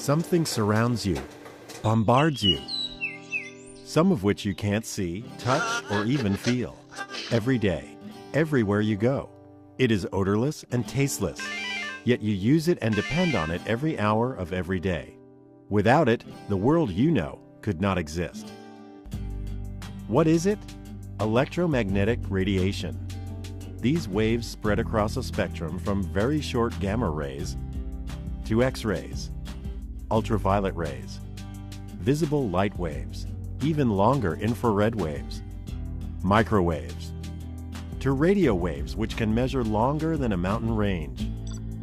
Something surrounds you, bombards you, some of which you can't see, touch, or even feel. Every day, everywhere you go. It is odorless and tasteless, yet you use it and depend on it every hour of every day. Without it, the world you know could not exist. What is it? Electromagnetic radiation. These waves spread across a spectrum from very short gamma rays to X-rays, ultraviolet rays, visible light waves, even longer infrared waves, microwaves, to radio waves which can measure longer than a mountain range.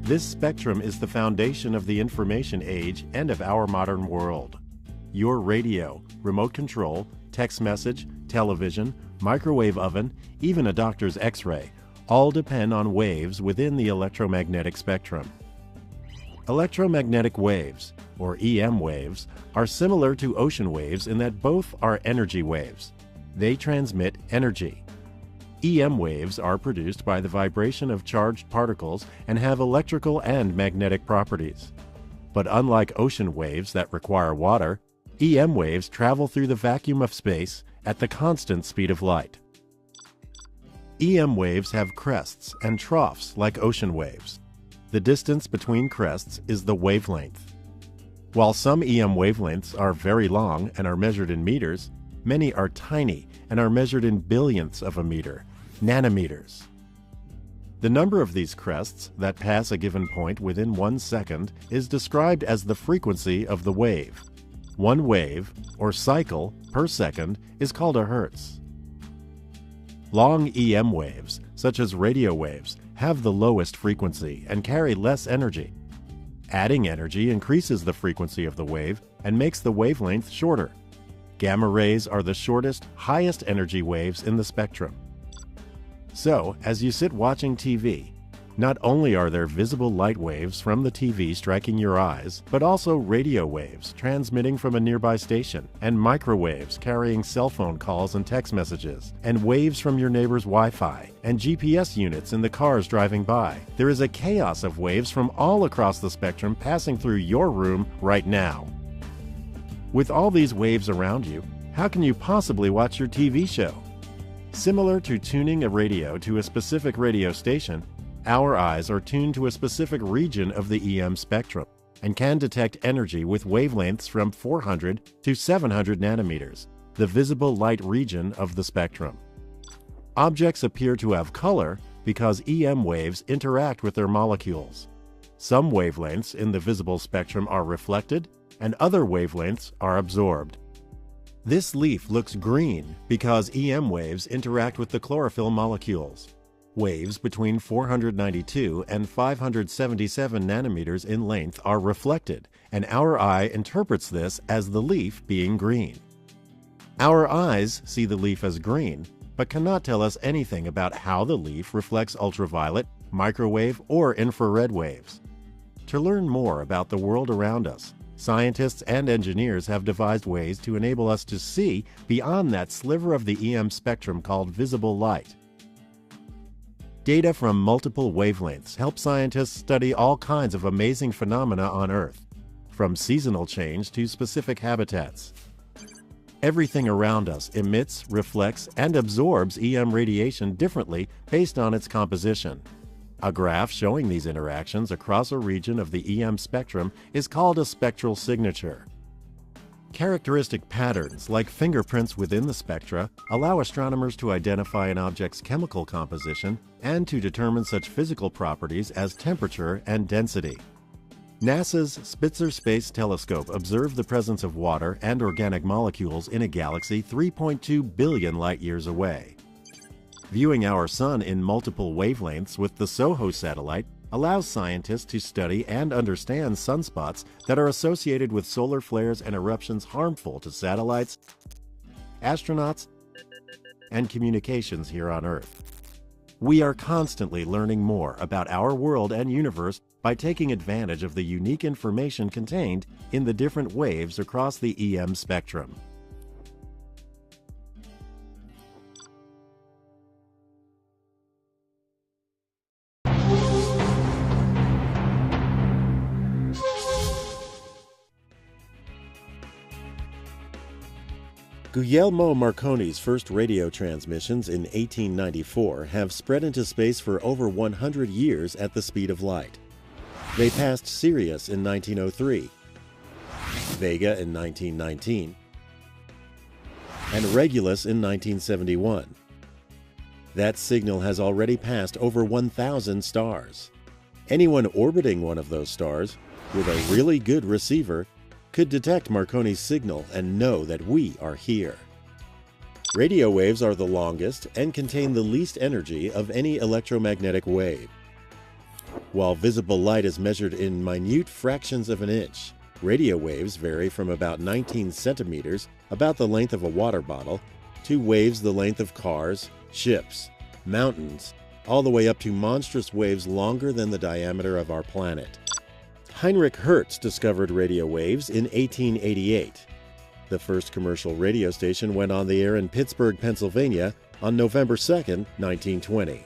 This spectrum is the foundation of the information age and of our modern world. Your radio, remote control, text message, television, microwave oven, even a doctor's X-ray, all depend on waves within the electromagnetic spectrum. Electromagnetic waves, or EM waves, are similar to ocean waves in that both are energy waves. They transmit energy. EM waves are produced by the vibration of charged particles and have electrical and magnetic properties. But unlike ocean waves that require water, EM waves travel through the vacuum of space at the constant speed of light. EM waves have crests and troughs like ocean waves. The distance between crests is the wavelength. While some EM wavelengths are very long and are measured in meters, many are tiny and are measured in billionths of a meter, nanometers. The number of these crests that pass a given point within 1 second is described as the frequency of the wave. One wave, or cycle, per second is called a hertz. Long EM waves, such as radio waves, have the lowest frequency and carry less energy. Adding energy increases the frequency of the wave and makes the wavelength shorter. Gamma rays are the shortest, highest energy waves in the spectrum. So, as you sit watching TV, not only are there visible light waves from the TV striking your eyes, but also radio waves transmitting from a nearby station, and microwaves carrying cell phone calls and text messages, and waves from your neighbor's Wi-Fi, and GPS units in the cars driving by. There is a chaos of waves from all across the spectrum passing through your room right now. With all these waves around you, how can you possibly watch your TV show? Similar to tuning a radio to a specific radio station, our eyes are tuned to a specific region of the EM spectrum and can detect energy with wavelengths from 400 to 700 nanometers, the visible light region of the spectrum. Objects appear to have color because EM waves interact with their molecules. Some wavelengths in the visible spectrum are reflected, and other wavelengths are absorbed. This leaf looks green because EM waves interact with the chlorophyll molecules. Waves between 492 and 577 nanometers in length are reflected, and our eye interprets this as the leaf being green. Our eyes see the leaf as green, but cannot tell us anything about how the leaf reflects ultraviolet, microwave, or infrared waves. To learn more about the world around us, scientists and engineers have devised ways to enable us to see beyond that sliver of the EM spectrum called visible light. Data from multiple wavelengths help scientists study all kinds of amazing phenomena on Earth, from seasonal change to specific habitats. Everything around us emits, reflects, and absorbs EM radiation differently based on its composition. A graph showing these interactions across a region of the EM spectrum is called a spectral signature. Characteristic patterns, like fingerprints within the spectra, allow astronomers to identify an object's chemical composition and to determine such physical properties as temperature and density. NASA's Spitzer Space Telescope observed the presence of water and organic molecules in a galaxy 3.2 billion light-years away. Viewing our Sun in multiple wavelengths with the SOHO satellite allows scientists to study and understand sunspots that are associated with solar flares and eruptions harmful to satellites, astronauts, and communications here on Earth. We are constantly learning more about our world and universe by taking advantage of the unique information contained in the different waves across the EM spectrum. Guglielmo Marconi's first radio transmissions in 1894 have spread into space for over 100 years at the speed of light. They passed Sirius in 1903, Vega in 1919, and Regulus in 1971. That signal has already passed over 1,000 stars. Anyone orbiting one of those stars with a really good receiver could detect Marconi's signal and know that we are here. Radio waves are the longest and contain the least energy of any electromagnetic wave. While visible light is measured in minute fractions of an inch, radio waves vary from about 19 centimeters, about the length of a water bottle, to waves the length of cars, ships, mountains, all the way up to monstrous waves longer than the diameter of our planet. Heinrich Hertz discovered radio waves in 1888. The first commercial radio station went on the air in Pittsburgh, Pennsylvania on November 2, 1920.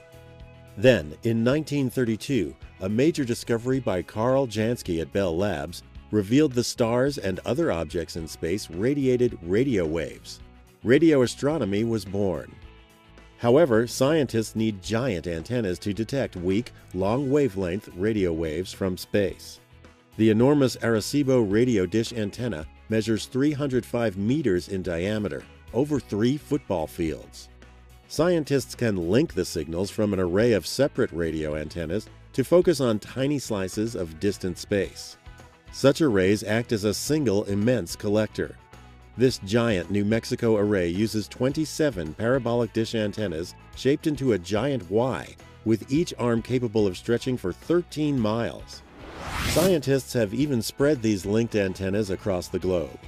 Then, in 1932, a major discovery by Carl Jansky at Bell Labs revealed the stars and other objects in space radiated radio waves. Radio astronomy was born. However, scientists need giant antennas to detect weak, long-wavelength radio waves from space. The enormous Arecibo radio dish antenna measures 305 meters in diameter, over 3 football fields. Scientists can link the signals from an array of separate radio antennas to focus on tiny slices of distant space. Such arrays act as a single immense collector. This giant New Mexico array uses 27 parabolic dish antennas shaped into a giant Y, with each arm capable of stretching for 13 miles. Scientists have even spread these linked antennas across the globe.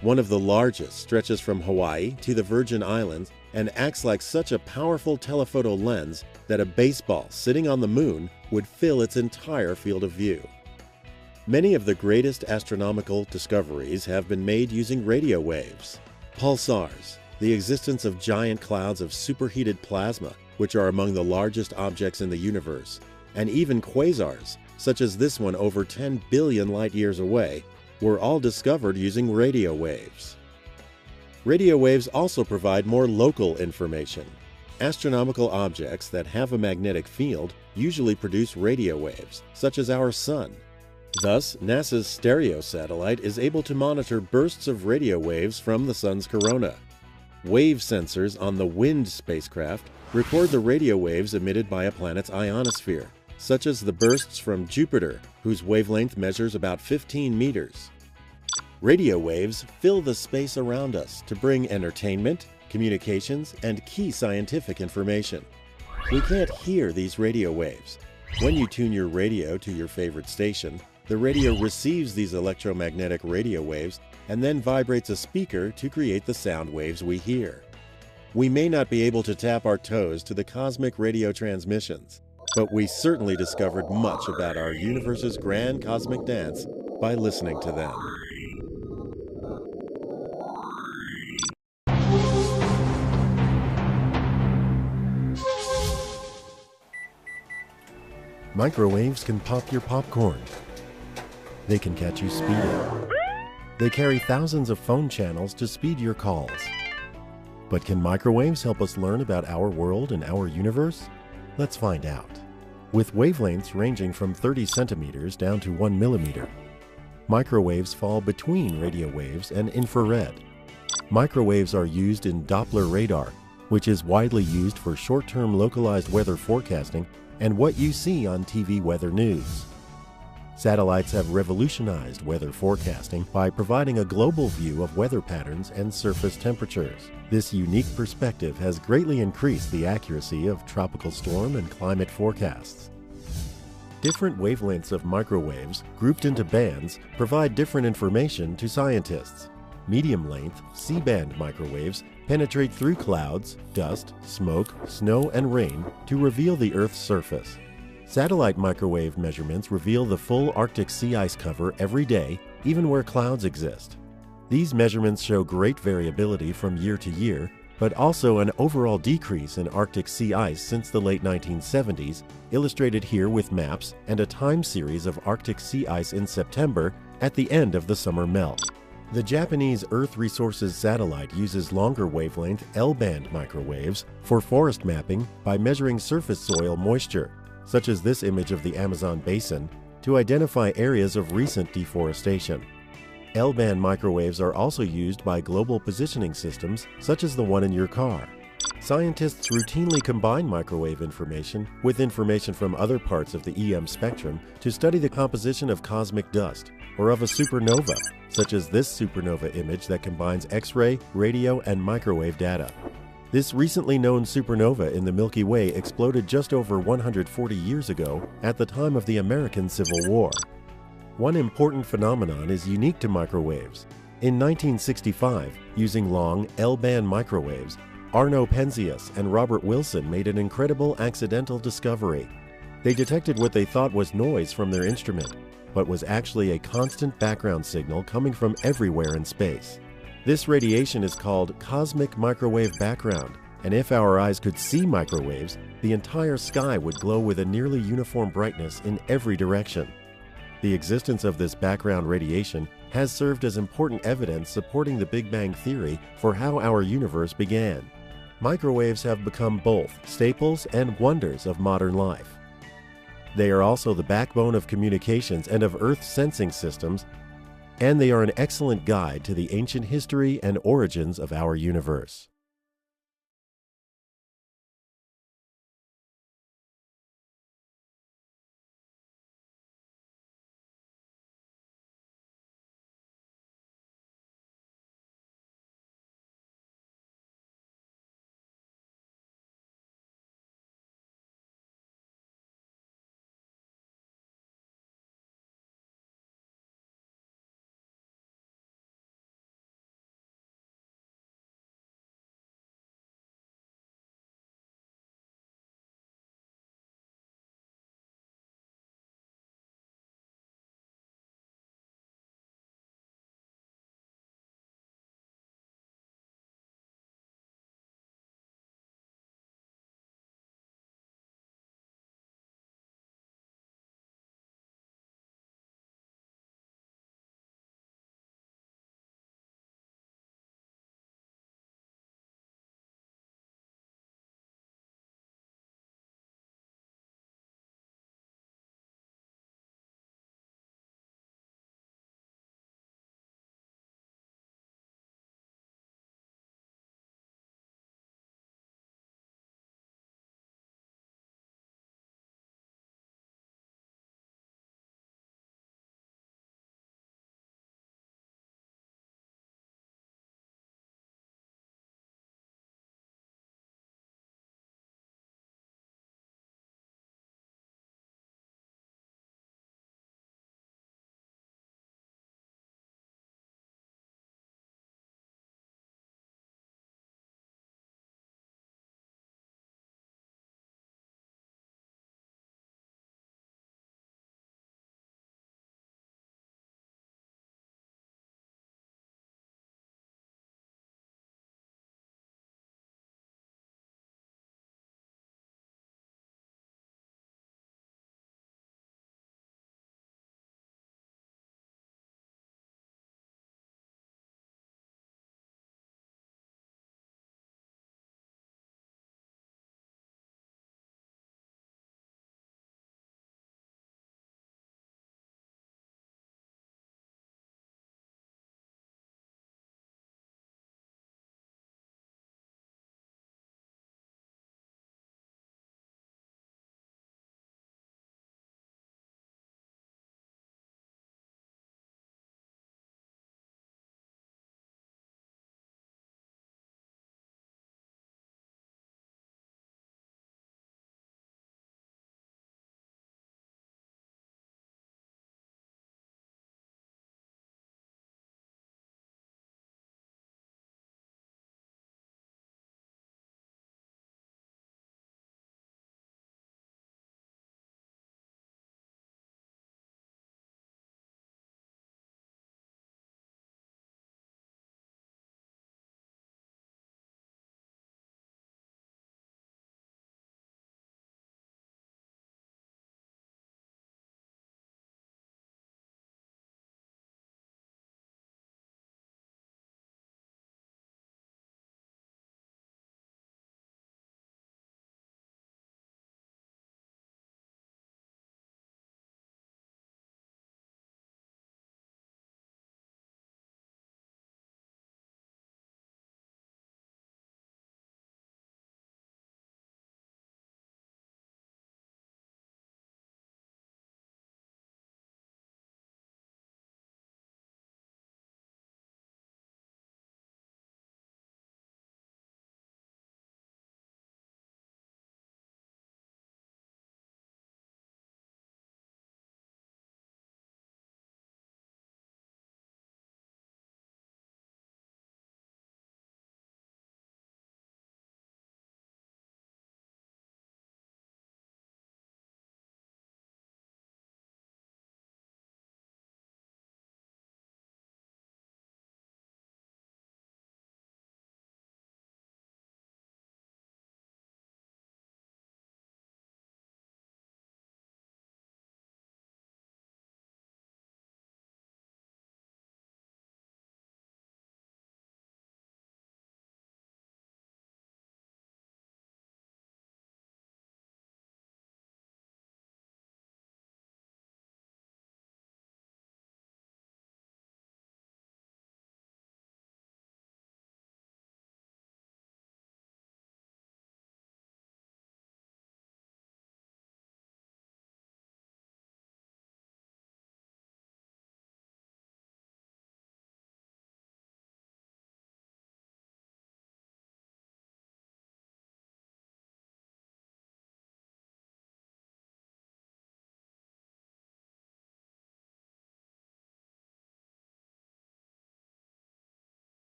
One of the largest stretches from Hawaii to the Virgin Islands and acts like such a powerful telephoto lens that a baseball sitting on the moon would fill its entire field of view. Many of the greatest astronomical discoveries have been made using radio waves. Pulsars, the existence of giant clouds of superheated plasma, which are among the largest objects in the universe, and even quasars, such as this one over 10 billion light-years away, were all discovered using radio waves. Radio waves also provide more local information. Astronomical objects that have a magnetic field usually produce radio waves, such as our Sun. Thus, NASA's STEREO satellite is able to monitor bursts of radio waves from the Sun's corona. Wave sensors on the WIND spacecraft record the radio waves emitted by a planet's ionosphere, such as the bursts from Jupiter, whose wavelength measures about 15 meters. Radio waves fill the space around us to bring entertainment, communications, and key scientific information. We can't hear these radio waves. When you tune your radio to your favorite station, the radio receives these electromagnetic radio waves and then vibrates a speaker to create the sound waves we hear. We may not be able to tap our toes to the cosmic radio transmissions, but we certainly discovered much about our universe's grand cosmic dance by listening to them. Microwaves can pop your popcorn. They can catch you speeding. They carry thousands of phone channels to speed your calls. But can microwaves help us learn about our world and our universe? Let's find out. With wavelengths ranging from 30 centimeters down to 1 millimeter, microwaves fall between radio waves and infrared. Microwaves are used in Doppler radar, which is widely used for short-term localized weather forecasting and what you see on TV weather news. Satellites have revolutionized weather forecasting by providing a global view of weather patterns and surface temperatures. This unique perspective has greatly increased the accuracy of tropical storm and climate forecasts. Different wavelengths of microwaves, grouped into bands, provide different information to scientists. Medium-length, C-band microwaves penetrate through clouds, dust, smoke, snow, and rain to reveal the Earth's surface. Satellite microwave measurements reveal the full Arctic sea ice cover every day, even where clouds exist. These measurements show great variability from year to year, but also an overall decrease in Arctic sea ice since the late 1970s, illustrated here with maps and a time series of Arctic sea ice in September at the end of the summer melt. The Japanese Earth Resources satellite uses longer wavelength L-band microwaves for forest mapping by measuring surface soil moisture, such as this image of the Amazon basin, to identify areas of recent deforestation. L-band microwaves are also used by global positioning systems, such as the one in your car. Scientists routinely combine microwave information with information from other parts of the EM spectrum to study the composition of cosmic dust or of a supernova, such as this supernova image that combines X-ray, radio, and microwave data. This recently known supernova in the Milky Way exploded just over 140 years ago at the time of the American Civil War. One important phenomenon is unique to microwaves. In 1965, using long L-band microwaves, Arno Penzias and Robert Wilson made an incredible accidental discovery. They detected what they thought was noise from their instrument, but was actually a constant background signal coming from everywhere in space. This radiation is called cosmic microwave background, and if our eyes could see microwaves, the entire sky would glow with a nearly uniform brightness in every direction. The existence of this background radiation has served as important evidence supporting the Big Bang theory for how our universe began. Microwaves have become both staples and wonders of modern life. They are also the backbone of communications and of Earth's sensing systems, and they are an excellent guide to the ancient history and origins of our universe.